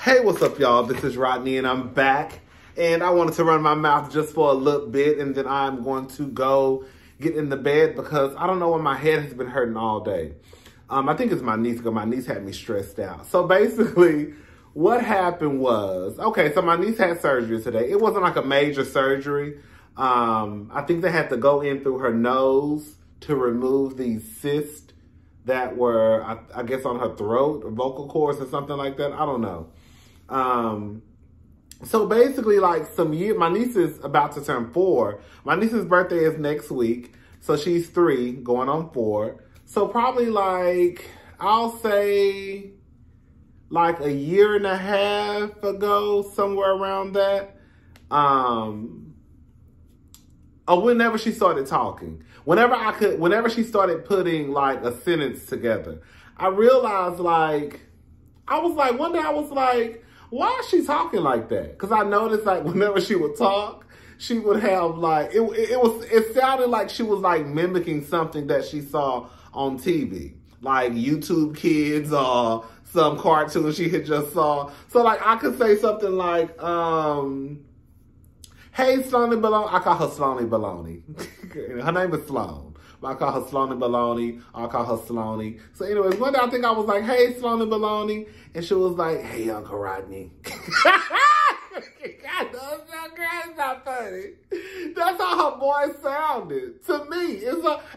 Hey, what's up, y'all? This is Rodney, and I'm back. And I wanted to run my mouth just for a little bit, and then I'm going to go get in the bed because I don't know why my head has been hurting all day. I think it's my niece, because my niece had me stressed out. So basically, what happened was, okay, so my niece had surgery today. It wasn't like a major surgery. I think they had to go in through her nose to remove these cysts that were, I guess, on her throat or vocal cords or something like that. I don't know. So basically, like my niece is about to turn 4. My niece's birthday is next week. So she's 3 going on 4. So probably like, I'll say like a year and a half ago, somewhere around that. Whenever she started talking, whenever she started putting like a sentence together, I realized one day I was like, why is she talking like that? Because I noticed like whenever she would talk, she would have like, it sounded like she was like mimicking something that she saw on TV, like YouTube Kids or some cartoon she had just saw. So like I could say something like, hey, Slony Baloney. I call her Slony Baloney. Her name is Sloan. I call her Slony Baloney. I call her Slony. So anyways, one day I think I was like, hey, Slony Baloney. And she was like, hey, Uncle Rodney. God, that's not funny. That's how her voice sounded to me.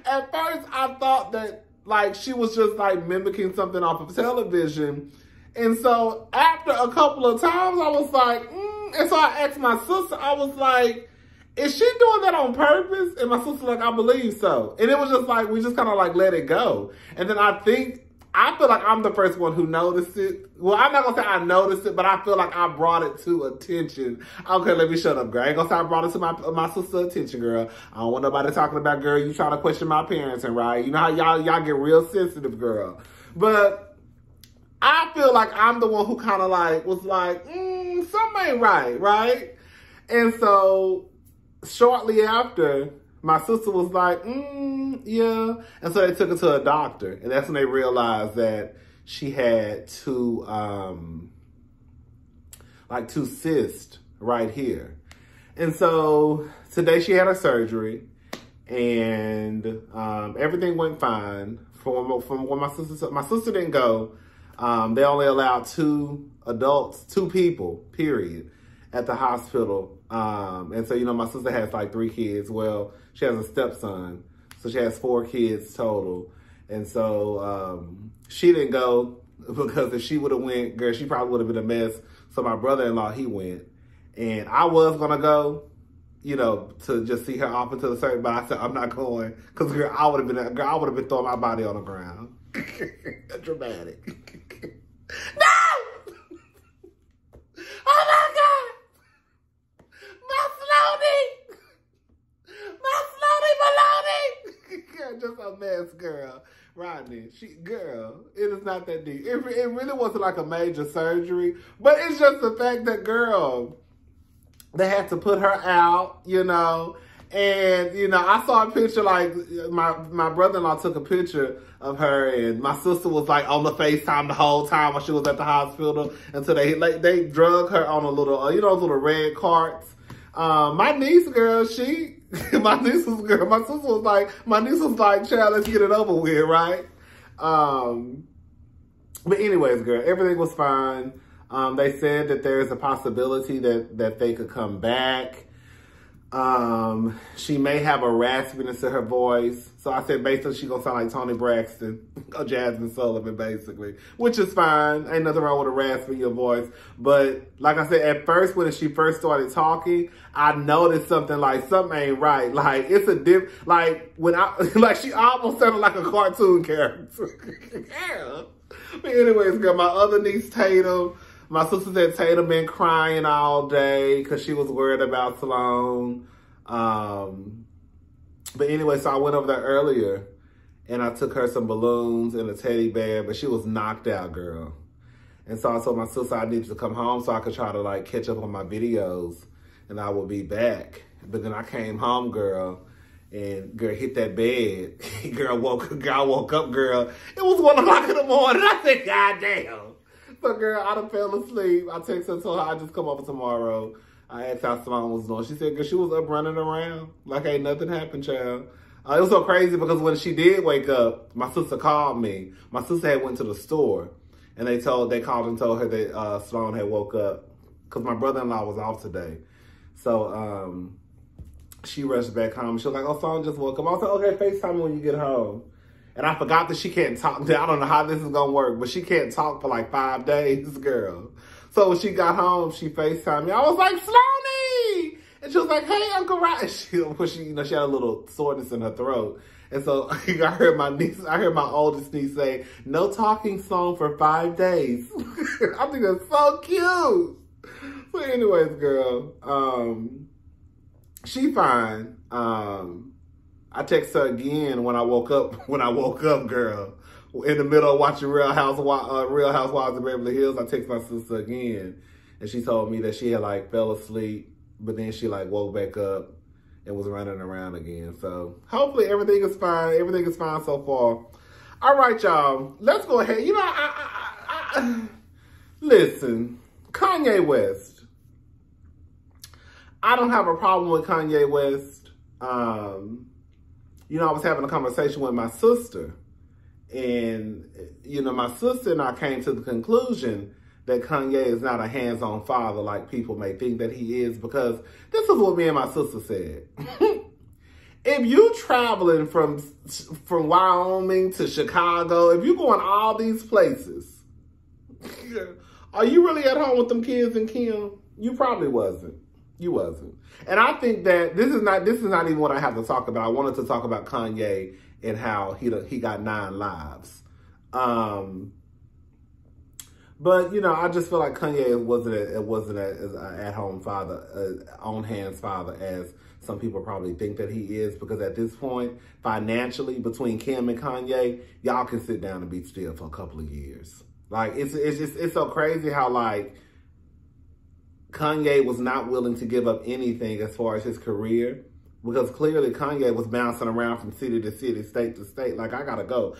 At first, I thought that like she was just like mimicking something off of television. And so after a couple of times, I was like, And so I asked my sister, I was like, is she doing that on purpose? And my sister like, I believe so. And it was just like, we just kind of like let it go. And then I feel like I'm the first one who noticed it. Well, I'm not going to say I noticed it, but I feel like I brought it to attention. Okay, let me shut up, girl. I ain't going to say I brought it to my sister's attention, girl. I don't want nobody talking about, girl, you trying to question my parenting, right? You know how y'all get real sensitive, girl. But I feel like I'm the one who kind of like, was like, something ain't right? And so shortly after, my sister was like, yeah. And so they took her to a doctor. And that's when they realized that she had two cysts right here. And so today she had her surgery and everything went fine. From when my sister didn't go, they only allowed 2 adults, 2 people, period, at the hospital. And so, you know, my sister has like 3 kids. Well, she has a stepson. So she has 4 kids total. And so she didn't go because if she would have went, girl, she probably would have been a mess. So my brother-in-law, he went. And I was going to go, you know, to just see her off into the surgery. But I said, I'm not going. Because, girl, I would have been throwing my body on the ground. Dramatic. No! Oh my God! My Slony Baloney! Just a mess, girl. Rodney, girl, it is not that deep. It really wasn't like a major surgery, but it's just the fact that, girl, they had to put her out, you know. And, you know, I saw a picture, like, my brother-in-law took a picture of her, and my sister was, like, on the FaceTime the whole time while she was at the hospital until they drug her on a little, you know, those little red carts. My niece, girl, my niece was like, child, let's get it over with, right? But anyways, girl, everything was fine. They said that there is a possibility that they could come back. She may have a raspiness in her voice. So I said basically she gonna sound like Toni Braxton or Jasmine Sullivan, basically. Which is fine. Ain't nothing wrong with a rasp in your voice. But like I said, at first when she first started talking, I noticed something ain't right. Like it's a she almost sounded like a cartoon character. Yeah. But anyways, girl, my other niece Tatum. My sister said Tatum been crying all day because she was worried about Sloan. But anyway, so I went over there earlier and I took her some balloons and a teddy bear, but she was knocked out, girl. And so I told my sister I needed to come home so I could try to like catch up on my videos and I would be back. But then I came home, girl, and girl hit that bed. I woke up, girl. It was 1 o'clock in the morning. I said, God damn. So, girl, I done fell asleep. I texted her, told her I'd just come over tomorrow. I asked how Simone was doing. She said, girl, she was up running around like ain't nothing happened, child. It was so crazy because when she did wake up, my sister called me. My sister had went to the store, and they called and told her that Sloan had woke up because my brother-in-law was off today. So she rushed back home. She was like, oh, Sloan just woke up. I was like, okay, FaceTime me when you get home. And I forgot that she can't talk. I don't know how this is going to work, but she can't talk for like 5 days, girl. So when she got home, she FaceTimed me. I was like, Sloanie! And she was like, hey, Uncle Ryan. She had a little soreness in her throat. And so I heard my oldest niece say, no talking Sloan for 5 days. I think that's so cute. So anyways, girl, she fine. I texted her again when I woke up, girl. In the middle of watching Real Housewives of Beverly Hills, I texted my sister again. And she told me that she had like fell asleep, but then she like woke back up and was running around again. So hopefully everything is fine. Everything is fine so far. All right, y'all. Let's go ahead. You know, listen, Kanye West. I don't have a problem with Kanye West. You know, I was having a conversation with my sister. And, you know, my sister and I came to the conclusion that Kanye is not a hands-on father like people may think that he is, because this is what me and my sister said. If you traveling from Wyoming to Chicago, if you going all these places, are you really at home with them kids and Kim? You probably wasn't. You wasn't. And I think that this is not even what I have to talk about. I wanted to talk about Kanye and how he got 9 lives. But you know, I just feel like Kanye wasn't as an at-home father, on-hands father as some people probably think that he is, because at this point, financially, between Kim and Kanye, y'all can sit down and be still for a couple of years. Like it's so crazy how like Kanye was not willing to give up anything as far as his career, because clearly Kanye was bouncing around from city to city, state to state. Like, I gotta go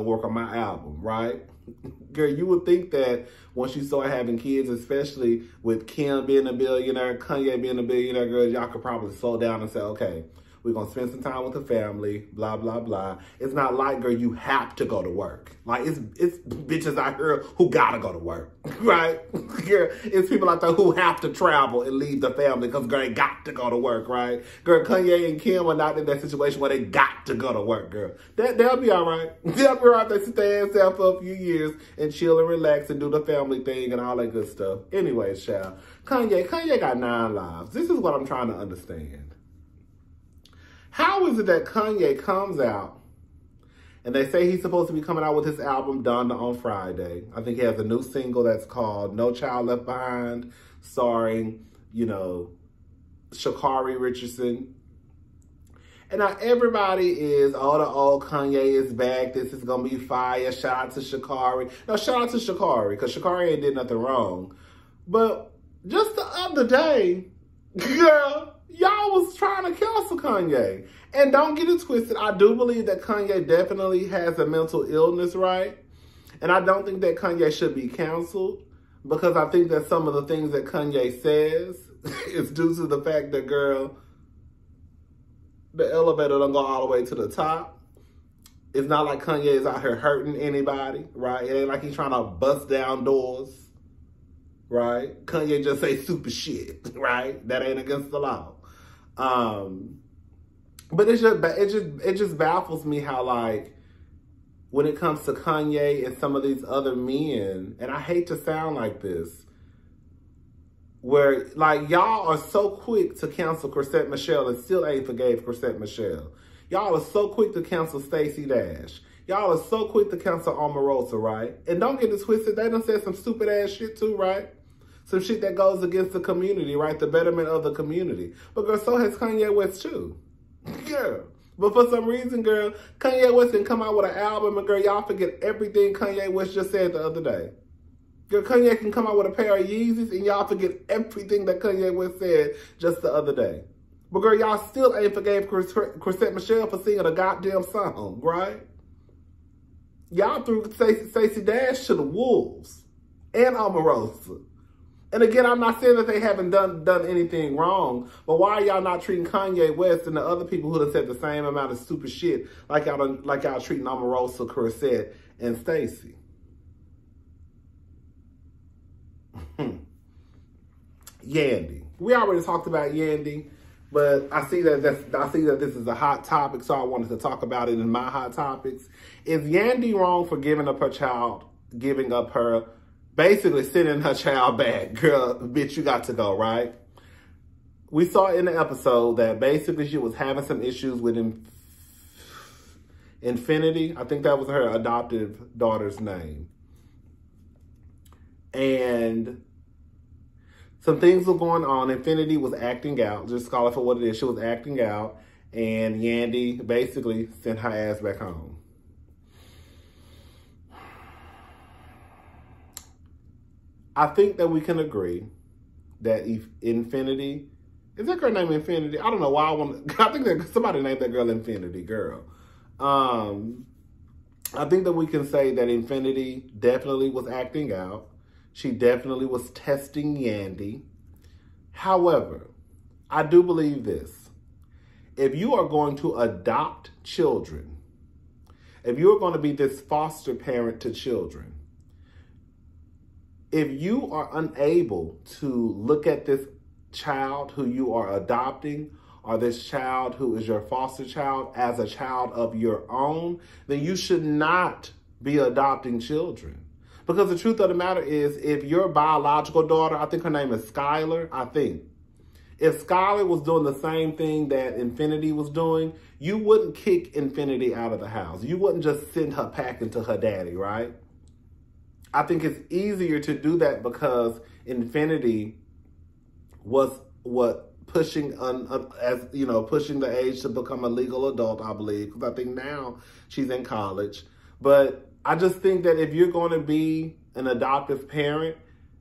work on my album, right? Girl, you would think that once you start having kids, especially with Kim being a billionaire, Kanye being a billionaire, girl, y'all could probably slow down and say, okay, we're going to spend some time with the family, blah, blah, blah. It's not like, girl, you have to go to work. Like, it's bitches out here who got to go to work, right? Girl, it's people out there who have to travel and leave the family because, girl, they got to go to work, right? Girl, Kanye and Kim are not in that situation where they got to go to work, girl. They'll be all right. They'll be all right. They sit their ass down for a few years and chill and relax and do the family thing and all that good stuff. Anyways, child, Kanye got 9 lives. This is what I'm trying to understand. How is it that Kanye comes out and they say he's supposed to be coming out with his album Donda on Friday? I think he has a new single that's called No Child Left Behind, starring, you know, Sha'Carri Richardson. And now everybody is, oh, the old Kanye is back. This is going to be fire. Shout out to Sha'Carri. No, shout out to Sha'Carri, because Sha'Carri ain't did nothing wrong. But just the other day, girl, y'all was trying to cancel Kanye. And don't get it twisted. I do believe that Kanye definitely has a mental illness, right? And I don't think that Kanye should be canceled, because I think that some of the things that Kanye says is due to the fact that, girl, the elevator don't go all the way to the top. It's not like Kanye is out here hurting anybody, right? It ain't like he's trying to bust down doors, right? Kanye just say stupid shit, right? That ain't against the law. But it just baffles me how, like, when it comes to Kanye and some of these other men, and I hate to sound like this, where, like, y'all are so quick to cancel Chrisette Michele and still ain't forgave Chrisette Michele. Y'all are so quick to cancel Stacey Dash. Y'all are so quick to cancel Omarosa, right? And don't get it twisted, they done said some stupid ass shit too, right? Some shit that goes against the community, right? The betterment of the community. But girl, so has Kanye West too. Yeah. But for some reason, girl, Kanye West can come out with an album and girl, y'all forget everything Kanye West just said the other day. Girl, Kanye can come out with a pair of Yeezys and y'all forget everything that Kanye West said just the other day. But girl, y'all still ain't forgave Chrisette Michele for singing a goddamn song, right? Y'all threw Stacey Dash to the wolves. and Omarosa. And again, I'm not saying that they haven't done anything wrong, but why are y'all not treating Kanye West and the other people who have said the same amount of stupid shit like y'all treating Omarosa, Corsette, and Stacey? Yandy. We already talked about Yandy, but I see that this is a hot topic, so I wanted to talk about it in my hot topics. Is Yandy wrong for giving up her, basically sending her child back? Girl, bitch, you got to go, right? We saw in the episode that basically she was having some issues with Infinity. I think that was her adoptive daughter's name. And some things were going on. Infinity was acting out. Just call it for what it is. She was acting out. And Yandy basically sent her ass back home. I think that we can agree that if Infinity, is that girl named Infinity? I don't know why I think that somebody named that girl Infinity, girl. I think that we can say that Infinity definitely was acting out. She definitely was testing Yandy. However, I do believe this. If you are going to adopt children, if you're going to be this foster parent to children, if you are unable to look at this child who you are adopting or this child who is your foster child as a child of your own, then you should not be adopting children. Because the truth of the matter is, if your biological daughter, I think her name is Skylar, if Skylar was doing the same thing that Infinity was doing, you wouldn't kick Infinity out of the house. You wouldn't just send her packing to her daddy, right? I think it's easier to do that because Infinity was pushing pushing the age to become a legal adult, I believe, because I think now she's in college. But I just think that if you're going to be an adoptive parent,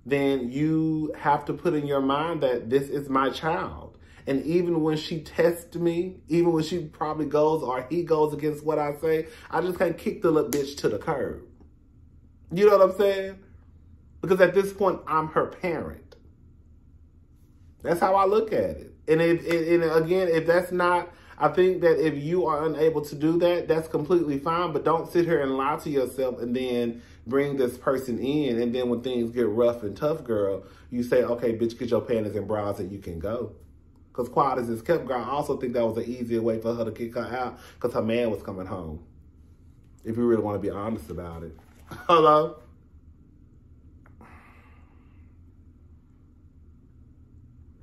then you have to put in your mind that this is my child. And even when she tests me, even when she probably goes or he goes against what I say, I just can't kick the little bitch to the curb. You know what I'm saying? Because at this point, I'm her parent. That's how I look at it. And again, if that's not, I think that if you are unable to do that, that's completely fine. But don't sit here and lie to yourself and then bring this person in. And then when things get rough and tough, girl, you say, okay, bitch, get your panties and bras and you can go. Because quiet as it's kept, girl, I also think that was an easier way for her to kick her out because her man was coming home. If you really want to be honest about it. Hello?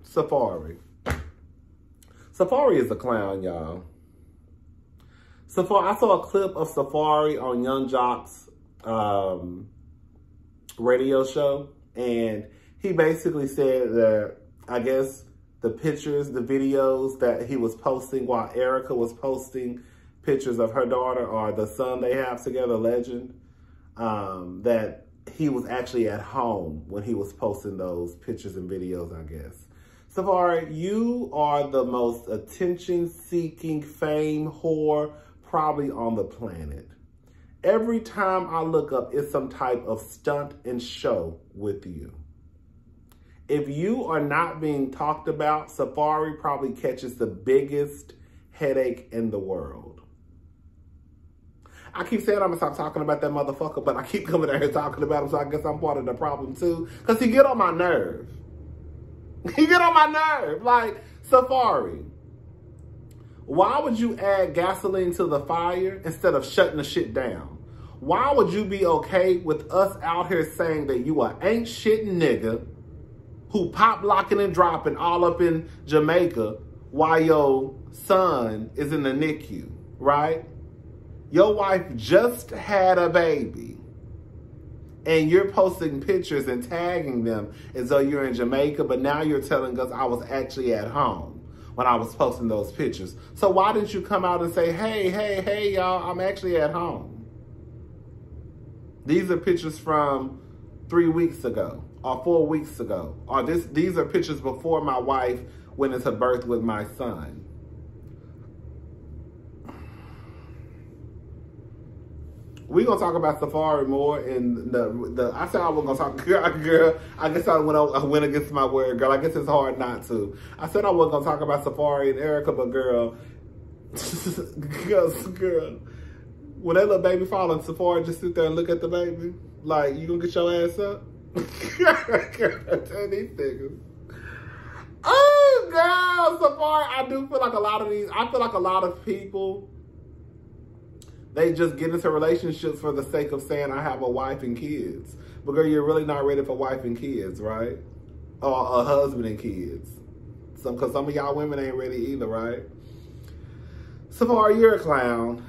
Safaree. Safaree is a clown, y'all. I saw a clip of Safaree on Young Jock's radio show, and he basically said that, I guess, the pictures, the videos that he was posting while Erica was posting pictures of her daughter or the son they have together, Legend, that he was actually at home when he was posting those pictures and videos, I guess. Safaree, you are the most attention-seeking fame whore probably on the planet. Every time I look up, it's some type of stunt and show with you. If you are not being talked about, Safaree probably catches the biggest headache in the world. I keep saying I'm going to stop talking about that motherfucker, but I keep coming out here talking about him, so I guess I'm part of the problem too. Because he get on my nerve. He get on my nerve. Like, Safaree, why would you add gasoline to the fire instead of shutting the shit down? Why would you be okay with us out here saying that you a ain't shit nigga who pop locking and dropping all up in Jamaica while your son is in the NICU, right? Your wife just had a baby and you're posting pictures and tagging them as though you're in Jamaica, but now you're telling us I was actually at home when I was posting those pictures. So why didn't you come out and say, hey, y'all, I'm actually at home? These are pictures from 3 weeks ago or 4 weeks ago. Or these are pictures before my wife went into birth with my son. We gonna talk about Safaree more, and I said I wasn't gonna talk, girl. I guess I went against my word, girl. I guess it's hard not to. I said I wasn't gonna talk about Safaree and Erica, but girl, girl, when that little baby fall and Safaree just sit there and look at the baby, like, you gonna get your ass up? Tell these niggas. Oh, girl, Safaree, I do feel like I feel like a lot of people, they just get into relationships for the sake of saying, I have a wife and kids. But girl, you're really not ready for wife and kids, right? Or a husband and kids. Because some of y'all women ain't ready either, right? Safaree, you're a clown.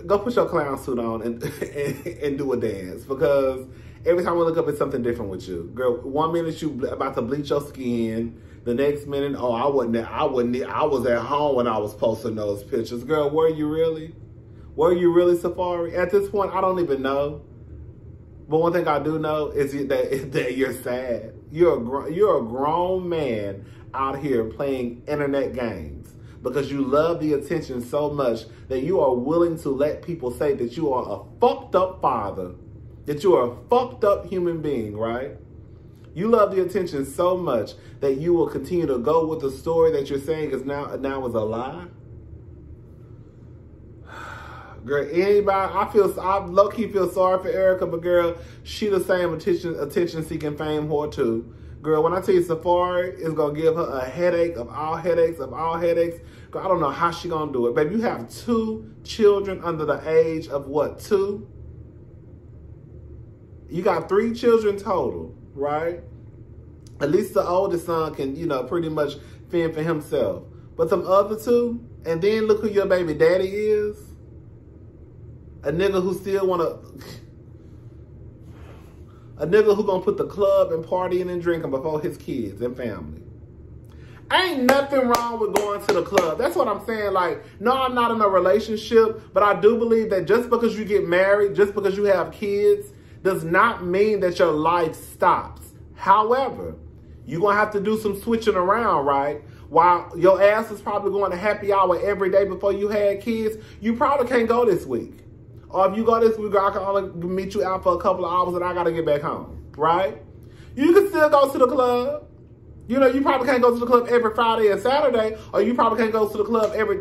Go put your clown suit on and do a dance. Because every time we look up, it's something different with you. Girl, 1 minute you about to bleach your skin. The next minute, oh, I was at home when I was posting those pictures. Girl, were you really? Were you really, Safaree? At this point, I don't even know. But one thing I do know is that you're sad. You're a grown man out here playing internet games because you love the attention so much that you are willing to let people say that you are a fucked up father, that you are a fucked up human being, right? You love the attention so much that you will continue to go with the story that you're saying is now is a lie. Girl, anybody, I low-key feel sorry for Erica, but girl, she the same attention-seeking fame whore too. Girl, when I tell you Safaree is gonna give her a headache of all headaches of all headaches, girl, I don't know how she gonna do it. Baby, you have 2 children under the age of what, 2? You got 3 children total, right? At least the oldest son can, pretty much fend for himself. But some other 2, and then look who your baby daddy is. A nigga who still a nigga who gonna put the club and partying and drinking before his kids and family. Ain't nothing wrong with going to the club. That's what I'm saying. Like, no, I'm not in a relationship, but I do believe that just because you get married, just because you have kids, does not mean that your life stops. However, you're gonna have to do some switching around, right? While your ass is probably going to happy hour every day before you had kids, you probably can't go this week. Or if you go this week, I can only meet you out for a couple of hours and I got to get back home, right? You can still go to the club. You probably can't go to the club every Friday and Saturday, or you probably can't go to the club every,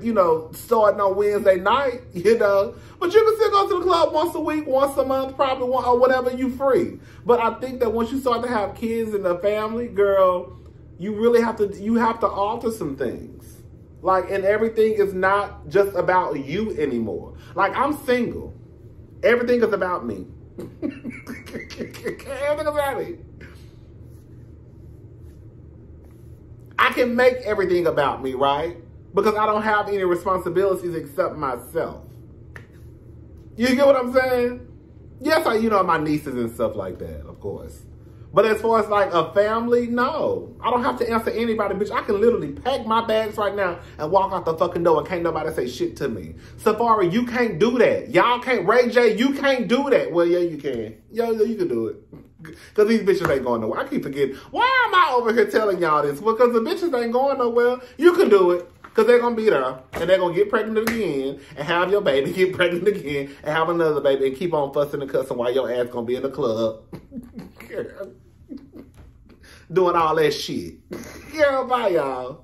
starting on Wednesday night, But you can still go to the club once a week, once a month, probably one, or whatever you free. But I think that once you start to have kids and a family, girl, you really have to alter some things. Like, and everything is not just about you anymore. Like, I'm single. Everything is about me. Everything is about me. I can make everything about me, right? Because I don't have any responsibilities except myself. You get what I'm saying? Yes, my nieces and stuff like that, of course. But as far as like a family, no. I don't have to answer anybody, bitch. I can literally pack my bags right now and walk out the fucking door and can't nobody say shit to me. Safaree, you can't do that. Y'all can't. Ray J, you can't do that. Well, yeah, you can. Yeah, you can do it. Because these bitches ain't going nowhere. I keep forgetting. Why am I over here telling y'all this? Because the bitches ain't going nowhere. You can do it. Because they're going to be there. And they're going to get pregnant again. And have your baby get pregnant again. And have another baby. And keep on fussing and cussing while your ass going to be in the club. Doing all that shit. Yeah, bye, y'all.